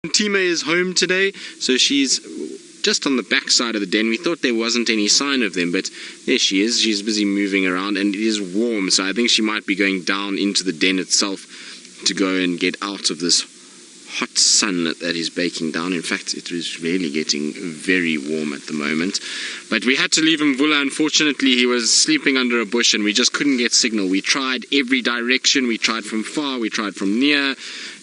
Ntima is home today, so she's just on the back side of the den. We thought there wasn't any sign of them, but there she is. She's busy moving around, and it is warm, so I think she might be going down into the den itself to go and get out of this hot sun that is baking down. In fact, it is really getting very warm at the moment. But we had to leave him Vula. Unfortunately, he was sleeping under a bush and we just couldn't get signal. We tried every direction. We tried from far, we tried from near,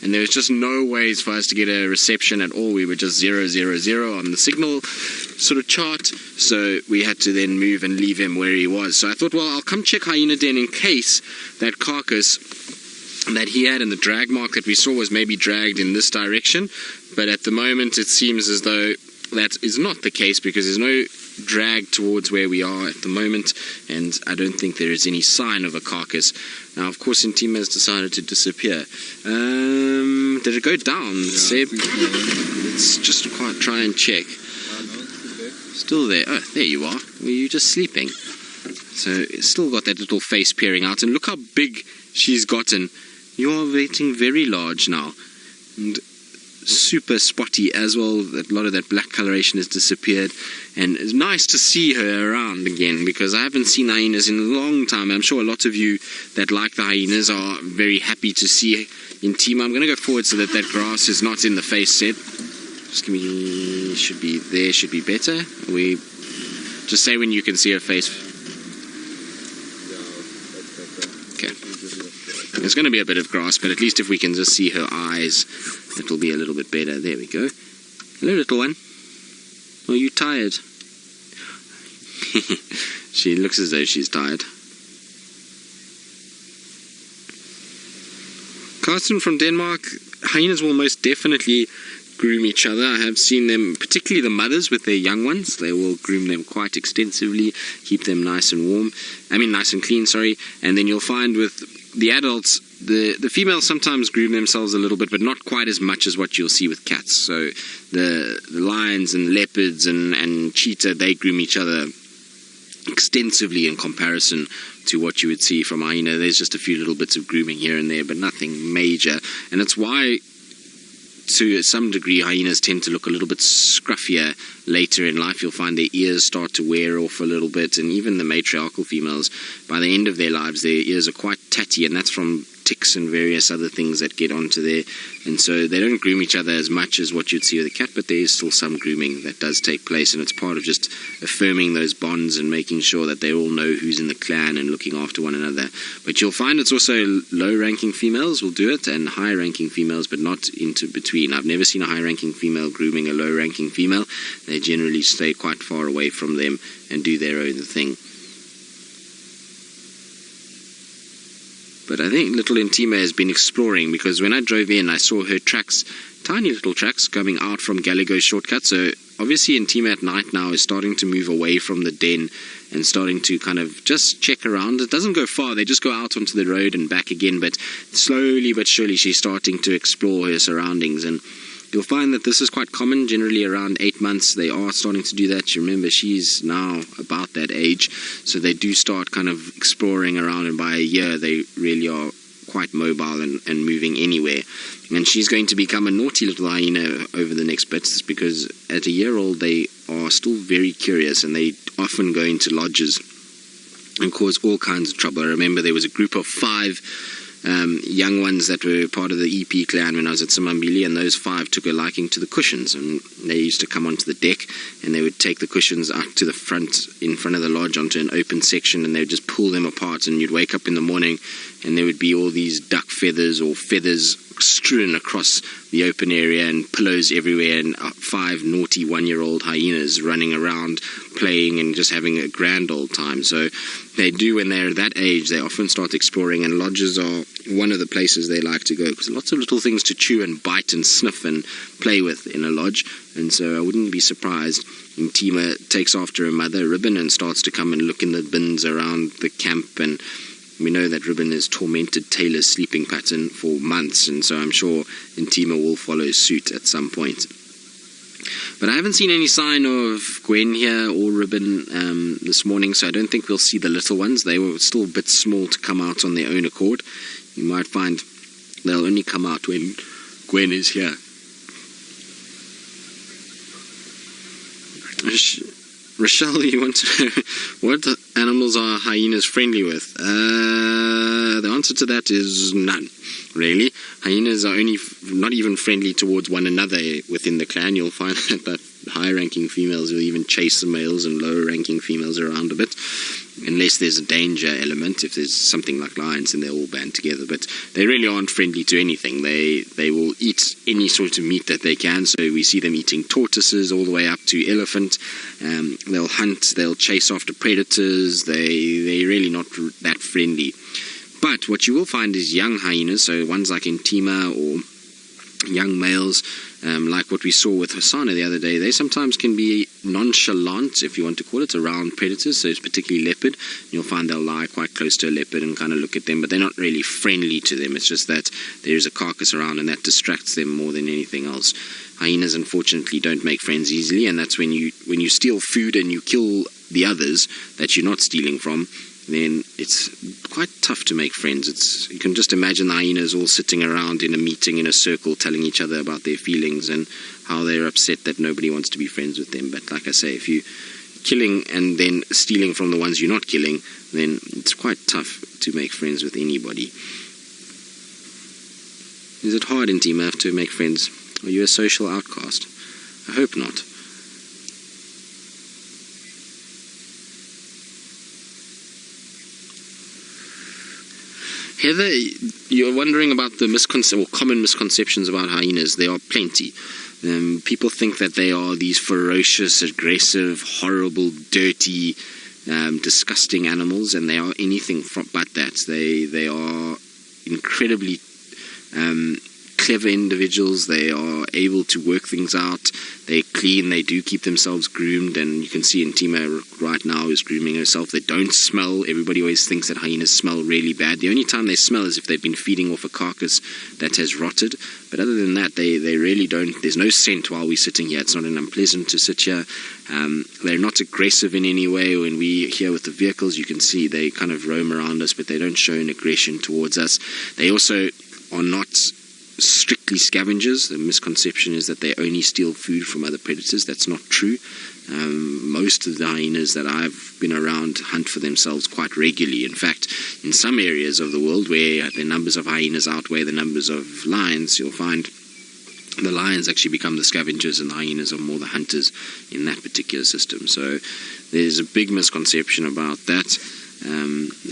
and there was just no ways for us to get a reception at all. We were just 0, 0, 0 on the signal sort of chart. So we had to then move and leave him where he was. So I thought, well, I'll come check Hyena Den in case that carcass that he had in the drag mark that we saw was maybe dragged in this direction. But at the moment it seems as though that is not the case, because there's no drag towards where we are at the moment, and I don't think there is any sign of a carcass. Now, of course, Ntima has decided to disappear. Did it go down, Seb? Let's just try and check. Still there. Oh, there you are. Were you just sleeping? So it's still got that little face peering out, and look how big she's gotten. You are getting very large now, and super spotty as well. A lot of that black coloration has disappeared, and it's nice to see her around again, because I haven't seen hyenas in a long time. I'm sure a lot of you that like the hyenas are very happy to see Ntima. I'm going to go forward so that that grass is not in the face set. Just give me, should be better. We just say when you can see her face. Okay. There's going to be a bit of grass, but at least if we can just see her eyes, it'll be a little bit better. There we go. Hello, little one. Are you tired? She looks as though she's tired. Carsten from Denmark, hyenas will most definitely groom each other. I have seen them, particularly the mothers with their young ones. They will groom them quite extensively, keep them nice and warm. Nice and clean, sorry. And then you'll find with the adults, the females sometimes groom themselves a little bit, but not quite as much as what you'll see with cats. So the lions and leopards and cheetah, they groom each other extensively in comparison to what you would see from hyena. There's just a few little bits of grooming here and there, but nothing major. And it's why, to some degree, hyenas tend to look a little bit scruffier later in life. You'll find their ears start to wear off a little bit, and even the matriarchal females, by the end of their lives, their ears are quite tatty, and that's from ticks and various other things that get onto there. And so they don't groom each other as much as what you'd see with a cat, but there is still some grooming that does take place, and it's part of just affirming those bonds and making sure that they all know who's in the clan and looking after one another. But you'll find it's also low-ranking females will do it, and high-ranking females, but not into between. I've never seen a high-ranking female grooming a low-ranking female. They generally stay quite far away from them and do their own thing. But I think little Ntima has been exploring, because when I drove in, I saw her tracks, tiny little tracks coming out from Gallagher's shortcut. So obviously Ntima at night now is starting to move away from the den and starting to kind of just check around. It doesn't go far, they just go out onto the road and back again, but slowly but surely she's starting to explore her surroundings. And you'll find that this is quite common. Generally around 8 months they are starting to do that. You remember, she's now about that age, so they do start kind of exploring around, and by a year they really are quite mobile and moving anywhere. And she's going to become a naughty little hyena over the next bit, because at a year old they are still very curious, and they often go into lodges and cause all kinds of trouble. I remember there was a group of 5 young ones that were part of the EP clan when I was at Samambili, and those 5 took a liking to the cushions, and they used to come onto the deck and they would take the cushions out to the front, in front of the lodge, onto an open section, and they would just pull them apart, and you'd wake up in the morning and there would be all these duck feathers or feathers strewn across the open area and pillows everywhere, and 5 naughty 1-year-old hyenas running around playing and just having a grand old time. So they do, when they're that age, they often start exploring, and lodges are one of the places they like to go, because lots of little things to chew and bite and sniff and play with in a lodge. And so I wouldn't be surprised Ntima takes after her mother Ribbon and starts to come and look in the bins around the camp. And we know that Ribbon has tormented Taylor's sleeping pattern for months, and so I'm sure Ntima will follow suit at some point. But I haven't seen any sign of Gwen here or Ribbon this morning, so I don't think we'll see the little ones. They were still a bit small to come out on their own accord. You might find they'll only come out when Gwen is here. Rochelle, you want to know what animals are hyenas friendly with? The answer to that is none, really. Hyenas are not even friendly towards one another within the clan. You'll find that high-ranking females will even chase the males and lower-ranking females around a bit, unless there's a danger element. If there's something like lions, then they're all band together. But they really aren't friendly to anything. They will eat any sort of meat that they can. So we see them eating tortoises all the way up to elephant. They'll hunt. They'll chase after predators. They're really not that friendly. But what you will find is young hyenas. So ones like Ntima or young males, like what we saw with Hasana the other day, they sometimes can be nonchalant, if you want to call it, around predators. So it's particularly leopard. You'll find they'll lie quite close to a leopard and kind of look at them, but they're not really friendly to them. It's just that there's a carcass around and that distracts them more than anything else. Hyenas, unfortunately, don't make friends easily, and that's when you steal food and you kill the others that you're not stealing from, then it's quite tough to make friends. You can just imagine the hyenas all sitting around in a meeting in a circle telling each other about their feelings and how they're upset that nobody wants to be friends with them. But like I say, if you're killing and then stealing from the ones you're not killing, then it's quite tough to make friends with anybody. Is it hard in Ntima to make friends? Are you a social outcast? I hope not. Heather, you're wondering about the common misconceptions about hyenas. There are plenty. People think that they are these ferocious, aggressive, horrible, dirty, disgusting animals, and they are anything but that. They are incredibly clever individuals. They are able to work things out. They're clean. They do keep themselves groomed, and you can see Ntima right now is grooming herself. They don't smell. Everybody always thinks that hyenas smell really bad. The only time they smell is if they've been feeding off a carcass that has rotted. But other than that, they really don't. There's no scent while we're sitting here. It's not unpleasant to sit here. They're not aggressive in any way. When we here with the vehicles, you can see they kind of roam around us, but they don't show an aggression towards us. They also are not strictly scavengers. The misconception is that they only steal food from other predators. That's not true. Most of the hyenas that I've been around hunt for themselves quite regularly. In fact, in some areas of the world where the numbers of hyenas outweigh the numbers of lions, you'll find the lions actually become the scavengers and the hyenas are more the hunters in that particular system. So there's a big misconception about that.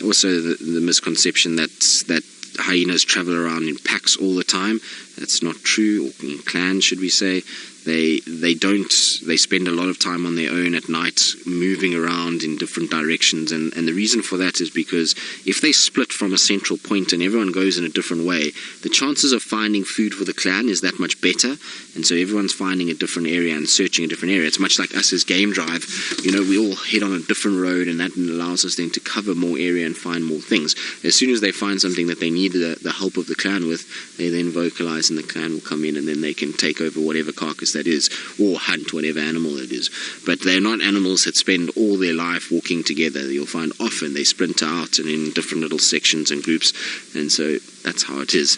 Also the misconception that hyenas travel around in packs all the time. That's not true, or in clans, should we say. They don't. They spend a lot of time on their own at night, moving around in different directions, and the reason for that is because if they split from a central point and everyone goes in a different way, the chances of finding food for the clan is that much better, and so everyone's finding a different area and searching a different area. It's much like us as Game Drive. We all head on a different road, and that allows us then to cover more area and find more things. As soon as they find something that they need the help of the clan with, they then vocalize and the clan will come in, and then they can take over whatever carcass that is, or hunt whatever animal it is. But they're not animals that spend all their life walking together. You'll find often they splinter out and in different little sections and groups, and so that's how it is.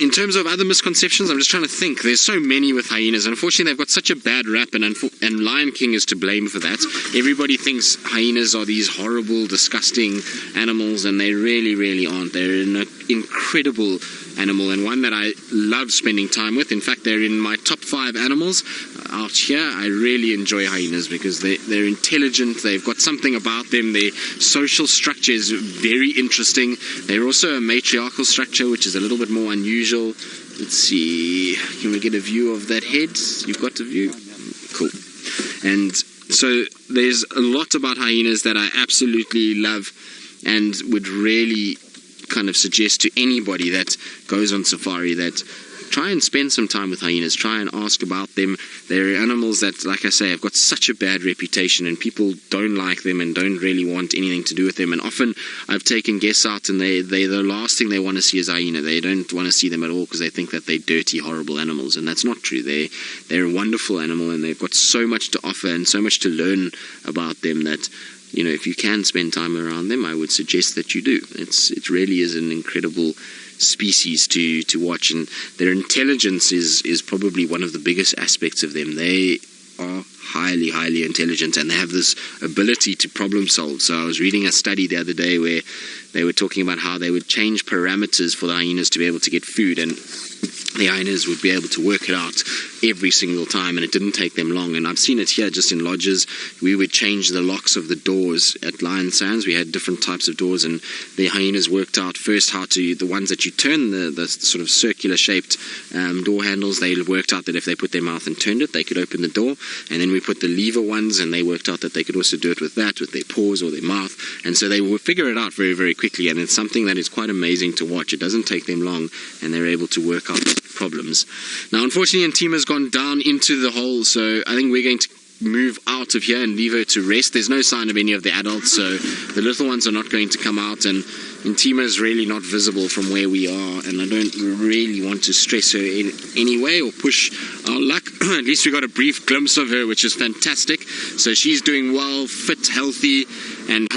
In terms of other misconceptions, I'm just trying to think. There's so many with hyenas. Unfortunately, they've got such a bad rap, and Lion King is to blame for that. Everybody thinks hyenas are these horrible, disgusting animals, and they really, really aren't. They're an incredible animal, and one that I love spending time with. In fact, they're in my top 5 animals out here. I really enjoy hyenas because they're intelligent. They've got something about them. Their social structure is very interesting. They're also a matriarchal structure, which is a little bit more unusual. Let's see, can we get a view of that head? You've got the view? Cool. And so there's a lot about hyenas that I absolutely love and would really kind of suggest to anybody that goes on safari that try and spend some time with hyenas, try and ask about them. They're animals that, like I say, have got such a bad reputation, and people don't like them and don't really want anything to do with them. And often I've taken guests out, and they're the last thing they want to see is hyena. They don't want to see them at all because they think that they're dirty, horrible animals, and that's not true. They're a wonderful animal, and they've got so much to offer and so much to learn about them that, if you can spend time around them, I would suggest that you do. It really is an incredible species to watch, and their intelligence is probably one of the biggest aspects of them. They are highly, highly intelligent, and they have this ability to problem solve. So I was reading a study the other day where they were talking about how they would change parameters for the hyenas to be able to get food, and the hyenas would be able to work it out every single time, and it didn't take them long. And I've seen it here just in lodges. We would change the locks of the doors at Lion Sands. We had different types of doors, and the hyenas worked out first how to, the ones that you turn, the sort of circular shaped door handles, they worked out that if they put their mouth and turned it, they could open the door. And then we put the lever ones, and they worked out that they could also do it with that, with their paws or their mouth. And so they would figure it out very, very quickly, and it's something that is quite amazing to watch. It doesn't take them long, and they're able to work out problems. Now, unfortunately, Ntima's gone down into the hole, so I think we're going to move out of here and leave her to rest. There's no sign of any of the adults, so the little ones are not going to come out, and Ntima is really not visible from where we are, and I don't really want to stress her in any way or push our luck. At least we got a brief glimpse of her, which is fantastic. So she's doing well, fit, healthy, and